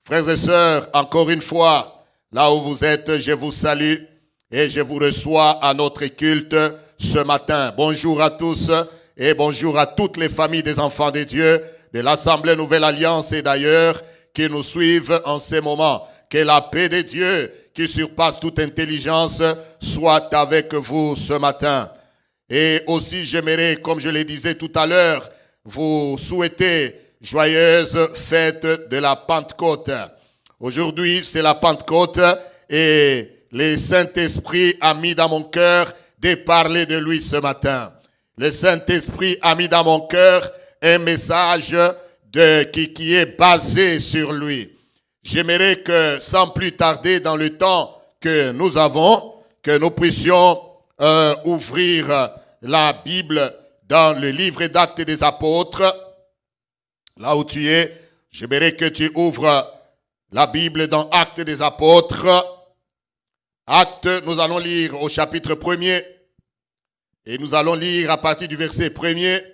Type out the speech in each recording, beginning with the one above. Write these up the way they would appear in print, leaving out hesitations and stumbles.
Frères et sœurs, encore une fois, là où vous êtes, je vous salue et je vous reçois à notre culte ce matin. Bonjour à tous et bonjour à toutes les familles des enfants de Dieu, de l'Assemblée Nouvelle Alliance et d'ailleurs qui nous suivent en ces moments. Que la paix de Dieu qui surpasse toute intelligence soit avec vous ce matin. Et aussi, j'aimerais, comme je le disais tout à l'heure, vous souhaiter joyeuse fête de la Pentecôte. Aujourd'hui, c'est la Pentecôte et le Saint-Esprit a mis dans mon cœur de parler de lui ce matin. Le Saint-Esprit a mis dans mon cœur un message qui est basé sur lui. J'aimerais que, sans plus tarder dans le temps que nous avons, que nous puissions ouvrir la Bible dans le livre d'Actes des Apôtres. Là où tu es, j'aimerais que tu ouvres la Bible dans Actes des Apôtres. Actes, nous allons lire au chapitre 1er. Et nous allons lire à partir du verset 1er.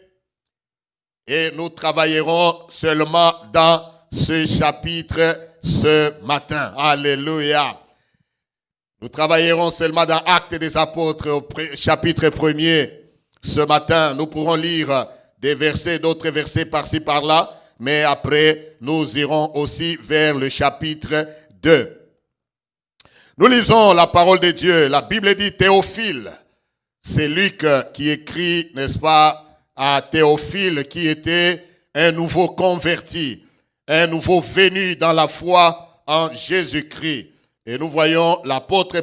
Et nous travaillerons seulement dans ce chapitre ce matin. Alléluia. Nous travaillerons seulement dans Actes des Apôtres au chapitre 1er. Ce matin, nous pourrons lire des versets, d'autres versets par-ci, par-là. Mais après, nous irons aussi vers le chapitre 2. Nous lisons la parole de Dieu. La Bible dit Théophile. C'est Luc qui écrit, n'est-ce pas, à Théophile qui était un nouveau converti, un nouveau venu dans la foi en Jésus-Christ. Et nous voyons l'apôtre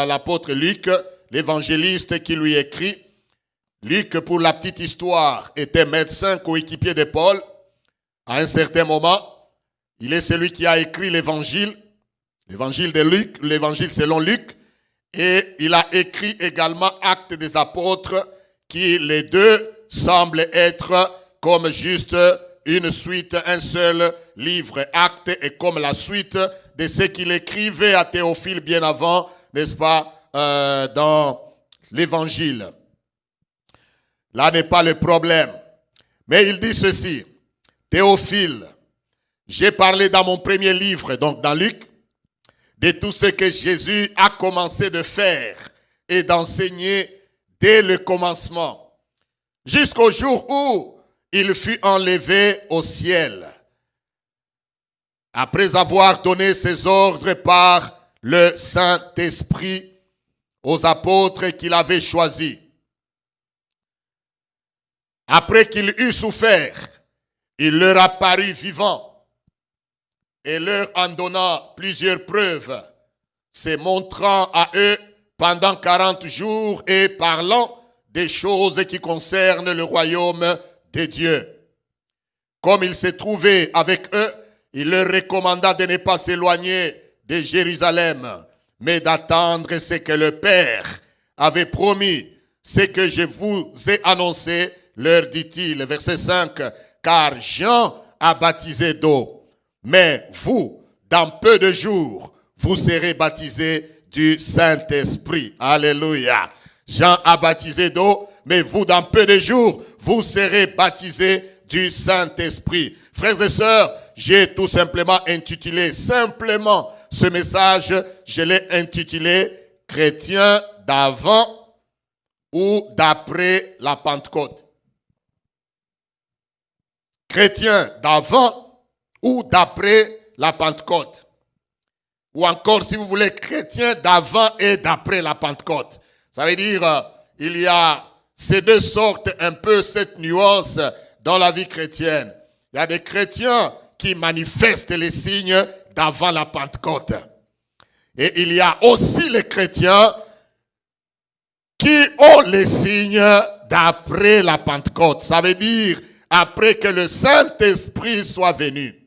l'apôtre Luc, l'évangéliste qui lui écrit. Luc, pour la petite histoire, était médecin coéquipier de Paul. À un certain moment, il est celui qui a écrit l'évangile de Luc, l'évangile selon Luc. Et il a écrit également Actes des Apôtres, qui les deux semblent être comme juste une suite, un seul livre. Actes est comme la suite de ce qu'il écrivait à Théophile bien avant, n'est-ce pas, dans l'évangile. Là n'est pas le problème. Mais il dit ceci, Théophile, j'ai parlé dans mon premier livre, donc dans Luc, de tout ce que Jésus a commencé de faire et d'enseigner dès le commencement, jusqu'au jour où il fut enlevé au ciel, après avoir donné ses ordres par le Saint-Esprit aux apôtres qu'il avait choisis. Après qu'il eut souffert, il leur apparut vivant et leur en donnant plusieurs preuves, se montrant à eux pendant 40 jours et parlant des choses qui concernent le royaume de Dieu. Comme il s'est trouvé avec eux, il leur recommanda de ne pas s'éloigner de Jérusalem, mais d'attendre ce que le Père avait promis, ce que je vous ai annoncé, leur dit-il. Verset 5, car Jean a baptisé d'eau, mais vous, dans peu de jours, vous serez baptisés du Saint-Esprit. Alléluia. Jean a baptisé d'eau, mais vous, dans peu de jours, vous serez baptisés du Saint-Esprit. Frères et sœurs, j'ai tout simplement intitulé ce message, je l'ai intitulé « Chrétiens d'avant ou d'après la Pentecôte ». Chrétiens d'avant ou d'après la Pentecôte. Ou encore, si vous voulez, chrétiens d'avant et d'après la Pentecôte. Ça veut dire, il y a ces deux sortes, un peu cette nuance dans la vie chrétienne. Il y a des chrétiens qui manifestent les signes d'avant la Pentecôte. Et il y a aussi les chrétiens qui ont les signes d'après la Pentecôte. Ça veut dire après que le Saint-Esprit soit venu.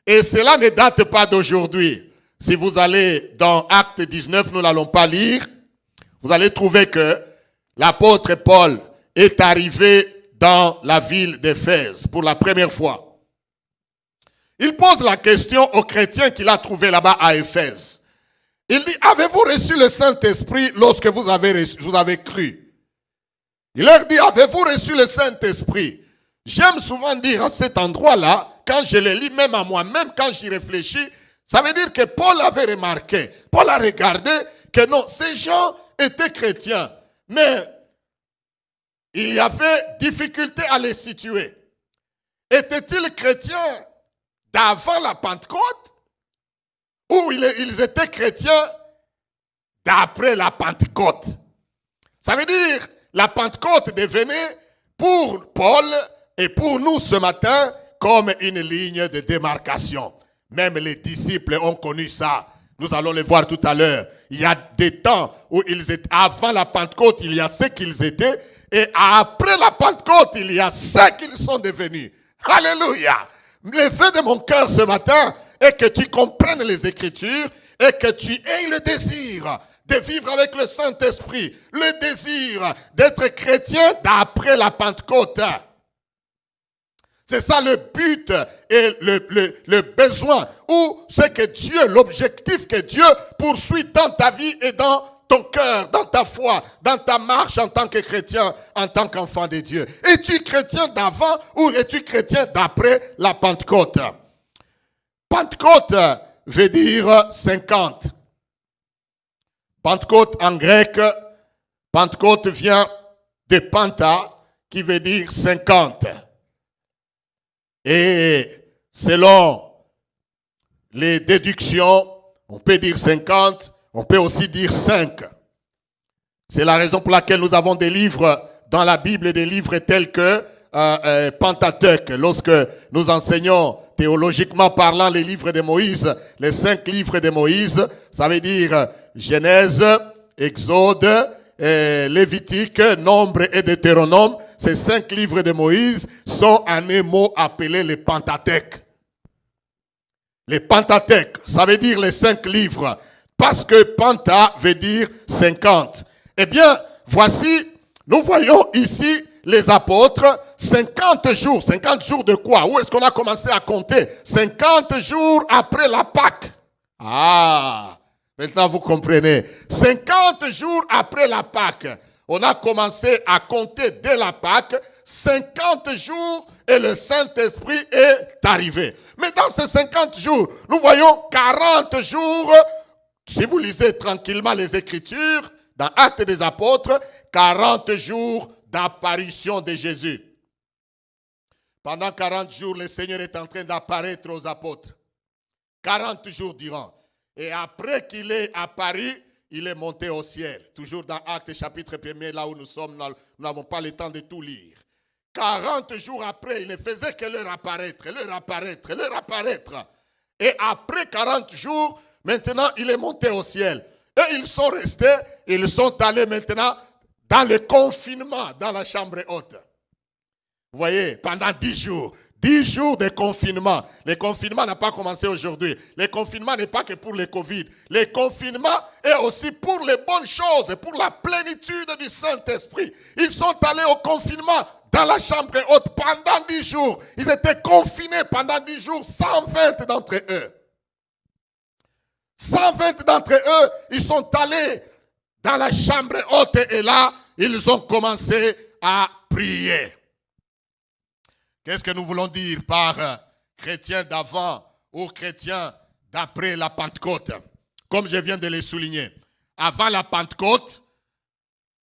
Et cela ne date pas d'aujourd'hui. Si vous allez dans Acte 19, nous n'allons pas lire, vous allez trouver que l'apôtre Paul est arrivé dans la ville d'Éphèse pour la première fois. Il pose la question aux chrétiens qu'il a trouvés là-bas à Éphèse. Il dit, avez-vous reçu le Saint-Esprit lorsque vous avez cru? Il leur dit, avez-vous reçu le Saint-Esprit? J'aime souvent dire à cet endroit-là quand je le lis, même à moi-même, quand j'y réfléchis, ça veut dire que Paul avait remarqué, Paul a regardé que non, ces gens étaient chrétiens, mais il y avait difficulté à les situer. Étaient-ils chrétiens d'avant la Pentecôte ou ils étaient chrétiens d'après la Pentecôte? Ça veut dire, la Pentecôte devenait pour Paul et pour nous ce matin comme une ligne de démarcation. Même les disciples ont connu ça. Nous allons le voir tout à l'heure. Il y a des temps où ils étaient, avant la Pentecôte, il y a ce qu'ils étaient, et après la Pentecôte, il y a ce qu'ils sont devenus. Alléluia. Le vœu de mon cœur ce matin est que tu comprennes les Écritures et que tu aies le désir de vivre avec le Saint-Esprit, le désir d'être chrétien d'après la Pentecôte. C'est ça le but et le besoin, ou ce que Dieu, l'objectif que Dieu poursuit dans ta vie et dans ton cœur, dans ta foi, dans ta marche en tant que chrétien, en tant qu'enfant de Dieu. Es-tu chrétien d'avant ou es-tu chrétien d'après la Pentecôte? Pentecôte veut dire 50. Pentecôte en grec, Pentecôte vient de Penta, qui veut dire 50. Et selon les déductions, on peut dire 50, on peut aussi dire 5. C'est la raison pour laquelle nous avons des livres dans la Bible, des livres tels que Pentateuque. Lorsque nous enseignons théologiquement parlant les livres de Moïse, les 5 livres de Moïse, ça veut dire Genèse, Exode, Lévitique, Nombre et Deutéronome. Ces 5 livres de Moïse sont en un mot appelés les Pentateuques. Les Pentateuques, ça veut dire les 5 livres. Parce que Penta veut dire 50. Eh bien, voici, nous voyons ici les apôtres, 50 jours. 50 jours de quoi? Où est-ce qu'on a commencé à compter? 50 jours après la Pâque. Ah, maintenant vous comprenez. 50 jours après la Pâque. On a commencé à compter dès la Pâque. 50 jours et le Saint-Esprit est arrivé. Mais dans ces 50 jours, nous voyons 40 jours. Si vous lisez tranquillement les Écritures, dans Actes des Apôtres, 40 jours d'apparition de Jésus. Pendant 40 jours, le Seigneur est en train d'apparaître aux apôtres. 40 jours durant. Et après qu'il est apparu, il est monté au ciel. Toujours dans Actes chapitre 1er, là où nous sommes, nous n'avons pas le temps de tout lire. 40 jours après, il ne faisait que leur apparaître, leur apparaître, leur apparaître. Et après 40 jours, maintenant, il est monté au ciel. Et ils sont restés, ils sont allés maintenant dans le confinement, dans la chambre haute. Vous voyez, pendant 10 jours. 10 jours de confinement. Le confinement n'a pas commencé aujourd'hui. Le confinement n'est pas que pour le Covid. Le confinement est aussi pour les bonnes choses, pour la plénitude du Saint-Esprit. Ils sont allés au confinement dans la chambre haute pendant 10 jours. Ils étaient confinés pendant 10 jours, 120 d'entre eux. 120 d'entre eux, ils sont allés dans la chambre haute et là, ils ont commencé à prier. Qu'est-ce que nous voulons dire par chrétien d'avant ou chrétien d'après la Pentecôte? Comme je viens de le souligner. Avant la Pentecôte,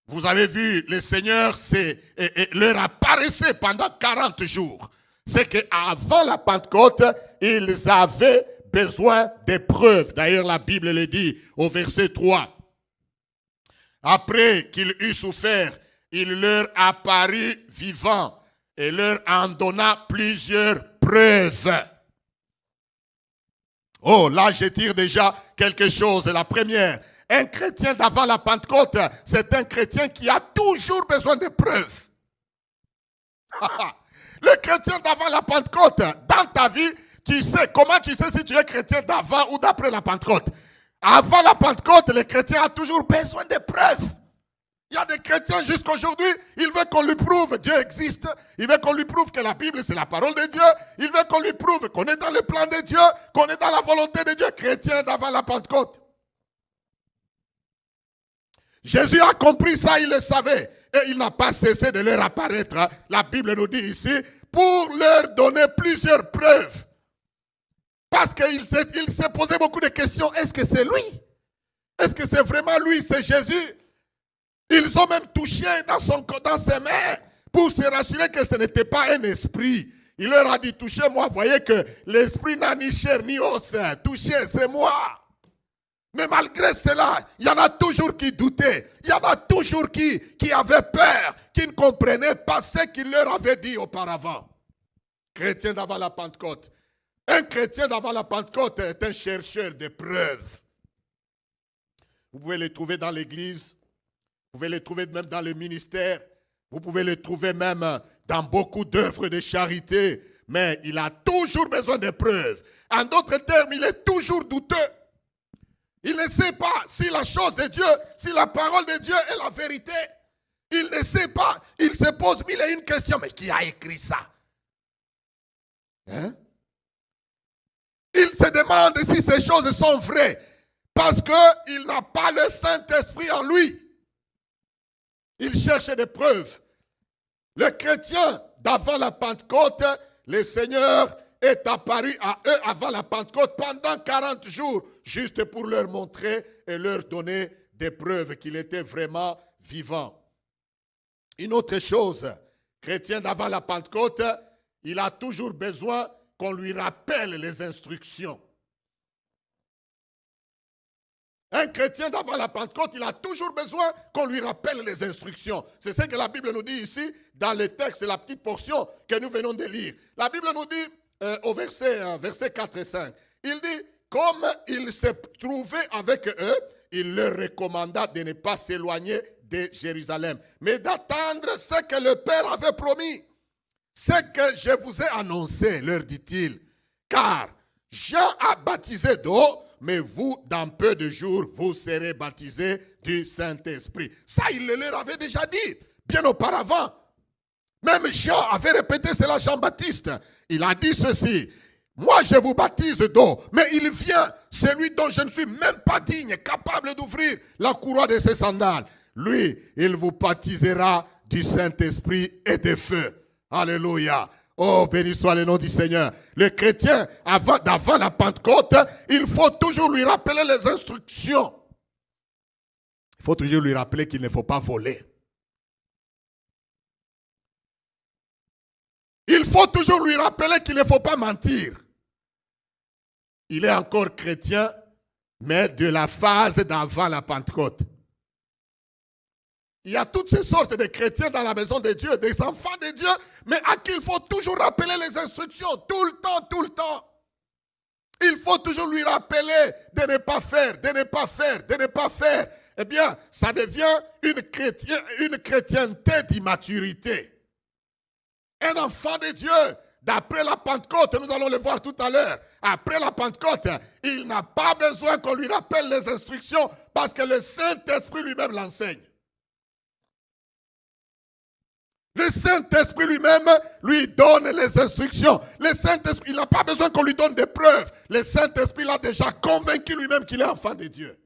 vous avez vu, le Seigneur leur apparaissait pendant 40 jours. C'est qu'avant la Pentecôte, ils avaient besoin de preuves. D'ailleurs, la Bible le dit au verset 3. Après qu'il eut souffert, il leur apparut vivant et leur en donna plusieurs preuves. Oh, là, je tire déjà quelque chose. La première, un chrétien d'avant la Pentecôte, c'est un chrétien qui a toujours besoin de preuves. Le chrétien d'avant la Pentecôte, dans ta vie, tu sais, comment tu sais si tu es chrétien d'avant ou d'après la Pentecôte? Avant la Pentecôte, le chrétien a toujours besoin de preuves. Il y a des chrétiens jusqu'aujourd'hui, il veut qu'on lui prouve Dieu existe. Il veut qu'on lui prouve que la Bible c'est la parole de Dieu. Il veut qu'on lui prouve qu'on est dans le plan de Dieu, qu'on est dans la volonté de Dieu. Chrétien d'avant la Pentecôte. Jésus a compris ça, il le savait. Et il n'a pas cessé de leur apparaître. La Bible nous dit ici, pour leur donner plusieurs preuves. Parce qu'il s'est posé beaucoup de questions. Est-ce que c'est lui? Est-ce que c'est vraiment lui? C'est Jésus? Ils ont même touché dans ses mains pour se rassurer que ce n'était pas un esprit. Il leur a dit, touchez-moi. Voyez que l'esprit n'a ni chair ni os. Touchez, c'est moi. Mais malgré cela, il y en a toujours qui doutaient. Il y en a toujours qui avaient peur, qui ne comprenaient pas ce qu'il leur avait dit auparavant. Chrétien d'avant la Pentecôte. Un chrétien d'avant la Pentecôte est un chercheur de preuves. Vous pouvez les trouver dans l'église. Vous pouvez les trouver même dans le ministère. Vous pouvez les trouver même dans beaucoup d'œuvres de charité. Mais il a toujours besoin de preuves. En d'autres termes, il est toujours douteux. Il ne sait pas si la chose de Dieu, si la parole de Dieu est la vérité. Il ne sait pas. Il se pose mille et une questions. Mais qui a écrit ça? Hein? Il se demande si ces choses sont vraies. Parce qu'il n'a pas le Saint-Esprit en lui. Il cherche des preuves. Le chrétien d'avant la Pentecôte, le Seigneur est apparu à eux avant la Pentecôte pendant 40 jours, juste pour leur montrer et leur donner des preuves qu'il était vraiment vivant. Une autre chose, chrétien d'avant la Pentecôte, il a toujours besoin qu'on lui rappelle les instructions. Un chrétien d'avant la Pentecôte, il a toujours besoin qu'on lui rappelle les instructions. C'est ce que la Bible nous dit ici, dans le texte, la petite portion que nous venons de lire. La Bible nous dit, au verset 4 et 5, il dit, comme il se trouvait avec eux, il leur recommanda de ne pas s'éloigner de Jérusalem, mais d'attendre ce que le Père avait promis. Ce que je vous ai annoncé, leur dit-il, car Jean a baptisé d'eau, mais vous, dans peu de jours, vous serez baptisés du Saint-Esprit. Ça, il le leur avait déjà dit, bien auparavant. Même Jean avait répété cela, Jean-Baptiste. Il a dit ceci, moi je vous baptise d'eau, mais il vient, celui dont je ne suis même pas digne, capable d'ouvrir la courroie de ses sandales. Lui, il vous baptisera du Saint-Esprit et de feu. Alléluia. Oh, béni soit le nom du Seigneur. Le chrétien, d'avant la Pentecôte, il faut toujours lui rappeler les instructions. Il faut toujours lui rappeler qu'il ne faut pas voler. Il faut toujours lui rappeler qu'il ne faut pas mentir. Il est encore chrétien, mais de la phase d'avant la Pentecôte. Il y a toutes ces sortes de chrétiens dans la maison de Dieu, des enfants de Dieu, mais à qui il faut toujours rappeler les instructions, tout le temps, tout le temps. Il faut toujours lui rappeler de ne pas faire, de ne pas faire, de ne pas faire. Eh bien, ça devient une chrétienté d'immaturité. Un enfant de Dieu, d'après la Pentecôte, nous allons le voir tout à l'heure, après la Pentecôte, il n'a pas besoin qu'on lui rappelle les instructions parce que le Saint-Esprit lui-même l'enseigne. Le Saint-Esprit lui-même lui donne les instructions. Le Saint-Esprit, il n'a pas besoin qu'on lui donne des preuves. Le Saint-Esprit l'a déjà convaincu lui-même qu'il est enfant de Dieu.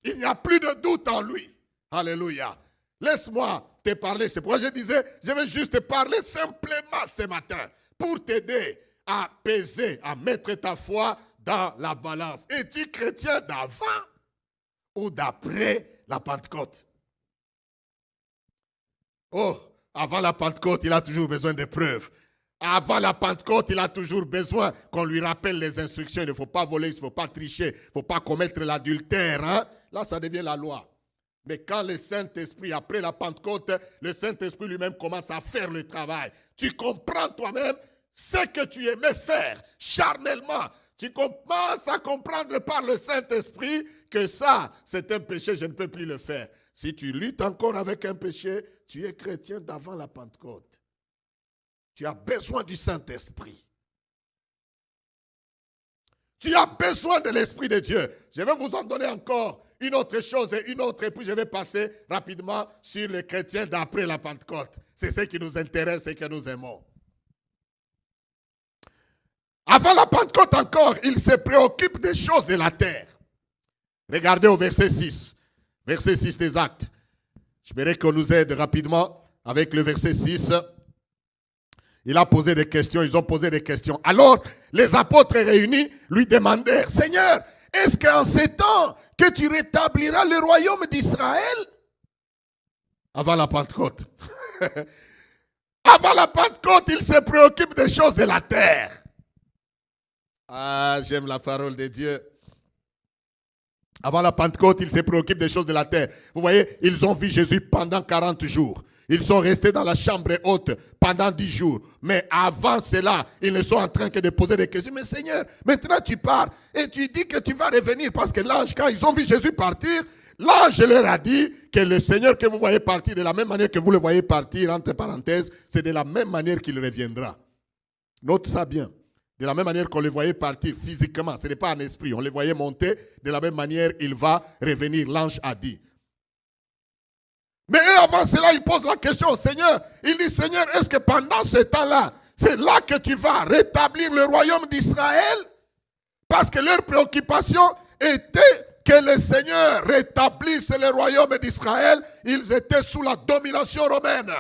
Il n'y a plus de doute en lui. Alléluia. Laisse-moi te parler. C'est pourquoi je disais, je vais juste te parler simplement ce matin pour t'aider à peser, à mettre ta foi dans la balance. Es-tu chrétien d'avant ou d'après la Pentecôte? Oh, avant la Pentecôte, il a toujours besoin de preuves. Avant la Pentecôte, il a toujours besoin qu'on lui rappelle les instructions. Il ne faut pas voler, il ne faut pas tricher, il ne faut pas commettre l'adultère. Hein? Là, ça devient la loi. Mais quand le Saint-Esprit, après la Pentecôte, le Saint-Esprit lui-même commence à faire le travail. Tu comprends toi-même ce que tu aimais faire charnellement. Tu commences à comprendre par le Saint-Esprit que ça, c'est un péché, je ne peux plus le faire. Si tu luttes encore avec un péché, tu es chrétien d'avant la Pentecôte. Tu as besoin du Saint-Esprit. Tu as besoin de l'Esprit de Dieu. Je vais vous en donner encore une autre chose et une autre, et puis je vais passer rapidement sur les chrétiens d'après la Pentecôte. C'est ce qui nous intéresse et que nous aimons. Avant la Pentecôte encore, il se préoccupe des choses de la terre. Regardez au verset 6. Verset 6 des Actes. J'aimerais qu'on nous aide rapidement avec le verset 6. Il a posé des questions, ils ont posé des questions. Alors, les apôtres réunis lui demandèrent, Seigneur, est-ce qu'en ces temps que tu rétabliras le royaume d'Israël? Avant la Pentecôte. Avant la Pentecôte, il se préoccupe des choses de la terre. Ah, j'aime la parole de Dieu. Avant la Pentecôte, il se préoccupe des choses de la terre. Vous voyez, ils ont vu Jésus pendant 40 jours. Ils sont restés dans la chambre haute pendant 10 jours. Mais avant cela, ils ne sont en train que de poser des questions. Mais Seigneur, maintenant tu pars et tu dis que tu vas revenir. Parce que l'ange, quand ils ont vu Jésus partir, l'ange leur a dit que le Seigneur que vous voyez partir, de la même manière que vous le voyez partir, entre parenthèses, c'est de la même manière qu'il reviendra. Note ça bien. De la même manière qu'on le voyait partir physiquement, ce n'est pas en esprit, on le voyait monter, de la même manière il va revenir, l'ange a dit. Mais avant cela, il pose la question au Seigneur. Il dit, Seigneur, est-ce que pendant ce temps-là, c'est là que tu vas rétablir le royaume d'Israël? Parce que leur préoccupation était que le Seigneur rétablisse le royaume d'Israël. Ils étaient sous la domination romaine.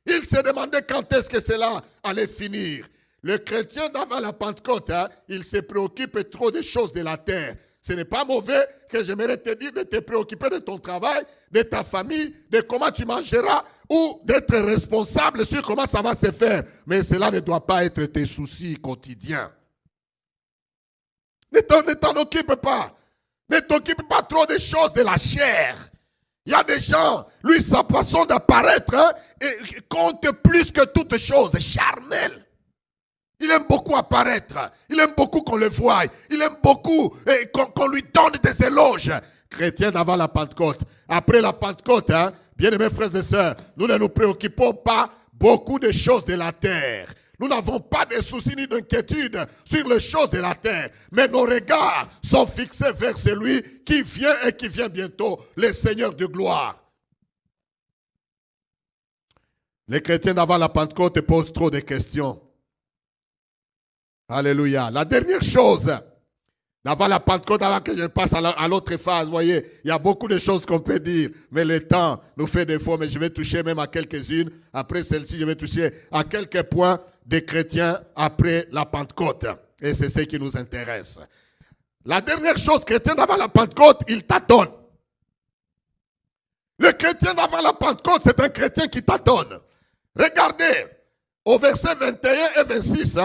Ils se demandaient quand est-ce que cela allait finir. Le chrétien d'avant la Pentecôte, il se préoccupe trop des choses de la terre. Ce n'est pas mauvais que j'aimerais te dire de te préoccuper de ton travail, de ta famille, de comment tu mangeras ou d'être responsable sur comment ça va se faire. Mais cela ne doit pas être tes soucis quotidiens. Ne t'en occupe pas. Ne t'occupe pas trop des choses de la chair. Il y a des gens, lui, sa façon d'apparaître et compte plus que toute chose, charnel. Il aime beaucoup apparaître. Il aime beaucoup qu'on le voie. Il aime beaucoup qu'on lui donne des éloges. Chrétien d'avant la Pentecôte. Après la Pentecôte, bien-aimés frères et sœurs, nous ne nous préoccupons pas beaucoup des choses de la terre. Nous n'avons pas de soucis ni d'inquiétude sur les choses de la terre. Mais nos regards sont fixés vers celui qui vient et qui vient bientôt, le Seigneur de gloire. Les chrétiens d'avant la Pentecôte posent trop de questions. Alléluia. La dernière chose, d'avant la Pentecôte, avant que je passe à l'autre phase, vous voyez, il y a beaucoup de choses qu'on peut dire, mais le temps nous fait défaut, mais je vais toucher même à quelques-unes. Après celle-ci, je vais toucher à quelques points des chrétiens après la Pentecôte. Et c'est ce qui nous intéresse. La dernière chose, chrétien d'avant la Pentecôte, il tâtonne. Le chrétien d'avant la Pentecôte, c'est un chrétien qui tâtonne. Regardez, au verset 21 et 26,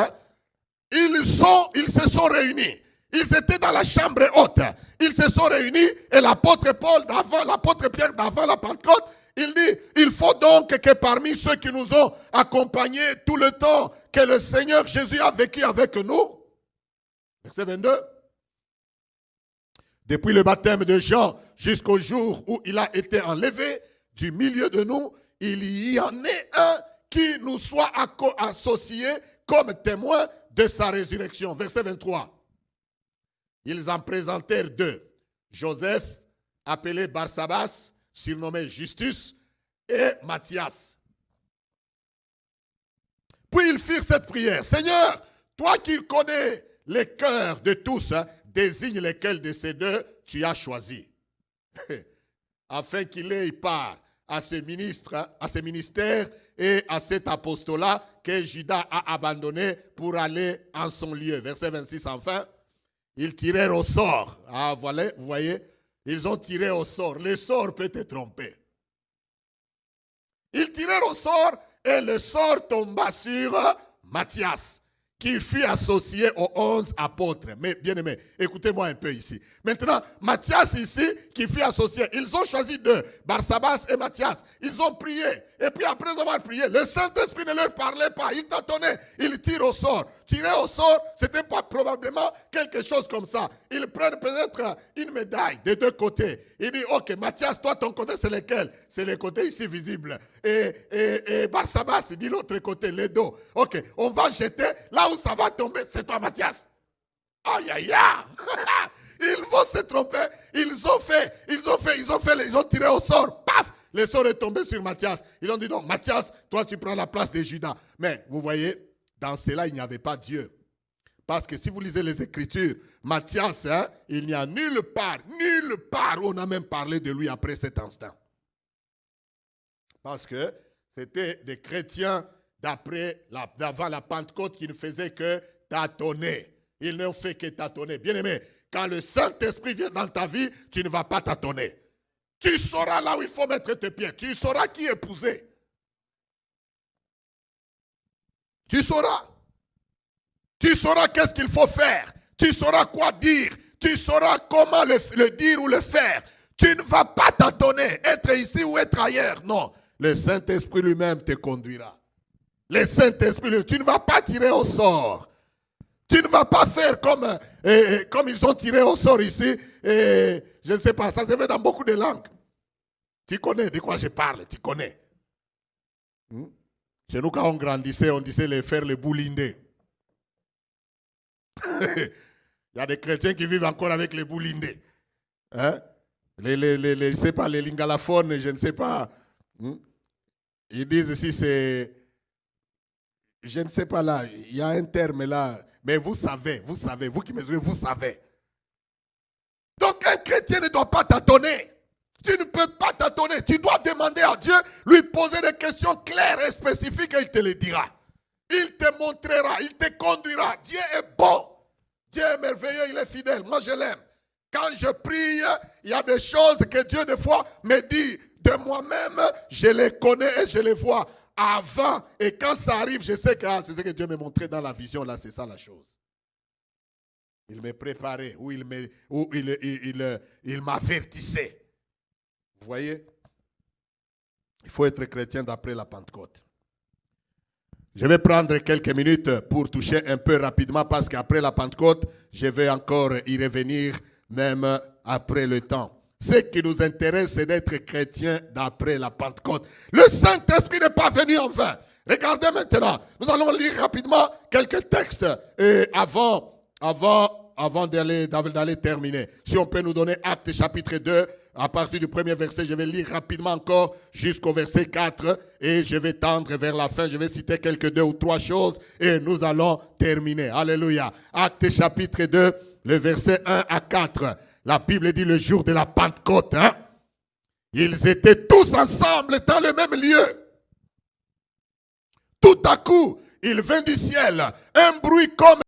ils se sont réunis. Ils étaient dans la chambre haute. Ils se sont réunis et l'apôtre Pierre d'avant la Pentecôte, il dit, il faut donc que parmi ceux qui nous ont accompagnés tout le temps que le Seigneur Jésus a vécu avec nous. Verset 22. Depuis le baptême de Jean jusqu'au jour où il a été enlevé du milieu de nous, il y en ait un qui nous soit associé comme témoin de sa résurrection. Verset 23. Ils en présentèrent deux. Joseph, appelé Barsabas, surnommé Justus, et Matthias. Puis ils firent cette prière. Seigneur, toi qui connais les cœurs de tous, désigne lesquels de ces deux tu as choisi. Afin qu'il ait part à ce ministère et à cet apostolat que Judas a abandonné pour aller en son lieu. Verset 26 enfin. Ils tirèrent au sort. Ah, voilà, vous voyez, ils ont tiré au sort. Le sort peut te tromper. Ils tirèrent au sort et le sort tomba sur Matthias, qui fut associé aux 11 apôtres. Mais bien aimé, écoutez-moi un peu ici. Maintenant, Matthias ici, qui fut associé, ils ont choisi deux, Barsabas et Matthias. Ils ont prié. Et puis après avoir prié, le Saint-Esprit ne leur parlait pas. Ils tâtonnaient. Ils tirent au sort. Tirer au sort, ce n'était pas probablement quelque chose comme ça. Ils prennent peut-être une médaille des deux côtés. Ils disent, ok, Matthias, toi, ton côté, c'est lequel? C'est le côté ici visible. Et Barsabas, il dit l'autre côté, le dos. Ok, on va jeter là où ça va tomber, c'est toi, Matthias. Aïe, aïe, aïe. Ils vont se tromper. Ils ont tiré au sort. Paf, le sort est tombé sur Matthias. Ils ont dit non, Matthias, toi tu prends la place de Judas. Mais vous voyez, dans cela, il n'y avait pas Dieu. Parce que si vous lisez les Écritures, Matthias, il n'y a nulle part où on a même parlé de lui après cet instant. Parce que c'était des chrétiens d'avant la Pentecôte qui ne faisait que tâtonner. Ils n'ont fait que tâtonner. Bien-aimé, quand le Saint-Esprit vient dans ta vie, tu ne vas pas tâtonner. Tu sauras là où il faut mettre tes pieds. Tu sauras qui épouser. Tu sauras. Tu sauras qu'est-ce qu'il faut faire. Tu sauras quoi dire. Tu sauras comment le dire ou le faire. Tu ne vas pas tâtonner, être ici ou être ailleurs. Non, le Saint-Esprit lui-même te conduira. Le Saint-Esprit, tu ne vas pas tirer au sort. Tu ne vas pas faire comme ils ont tiré au sort ici. Je ne sais pas, ça se fait dans beaucoup de langues. Tu connais de quoi je parle, tu connais. Chez nous, quand on grandissait, on disait faire les boulindés. Il y a des chrétiens qui vivent encore avec les boulindés. Hein? Je ne sais pas, les lingalaphones, je ne sais pas. Ils disent ici, c'est... Je ne sais pas là, il y a un terme là. Mais vous savez, vous qui me suivez, vous savez. Donc un chrétien ne doit pas tâtonner. Tu ne peux pas tâtonner. Tu dois demander à Dieu, lui poser des questions claires et spécifiques et il te les dira. Il te montrera, il te conduira. Dieu est bon. Dieu est merveilleux, il est fidèle. Moi, je l'aime. Quand je prie, il y a des choses que Dieu, des fois, me dit de moi-même. Je les connais et je les vois avant. Et quand ça arrive, je sais que c'est ce que Dieu m'a montré dans la vision. Là, c'est ça la chose. Il m'a préparé, ou il m'avertissait. Vous voyez? Il faut être chrétien d'après la Pentecôte. Je vais prendre quelques minutes pour toucher un peu rapidement parce qu'après la Pentecôte, je vais encore y revenir même après le temps. Ce qui nous intéresse, c'est d'être chrétien d'après la Pentecôte. Le Saint-Esprit n'est pas venu en vain. Regardez maintenant, nous allons lire rapidement quelques textes avant d'aller terminer. Si on peut nous donner Actes chapitre 2, à partir du premier verset, je vais lire rapidement encore jusqu'au verset 4 et je vais tendre vers la fin. Je vais citer quelques 2 ou 3 choses et nous allons terminer. Alléluia. Actes chapitre 2, le verset 1 à 4. La Bible dit le jour de la Pentecôte. Ils étaient tous ensemble dans le même lieu. Tout à coup, il vint du ciel un bruit comme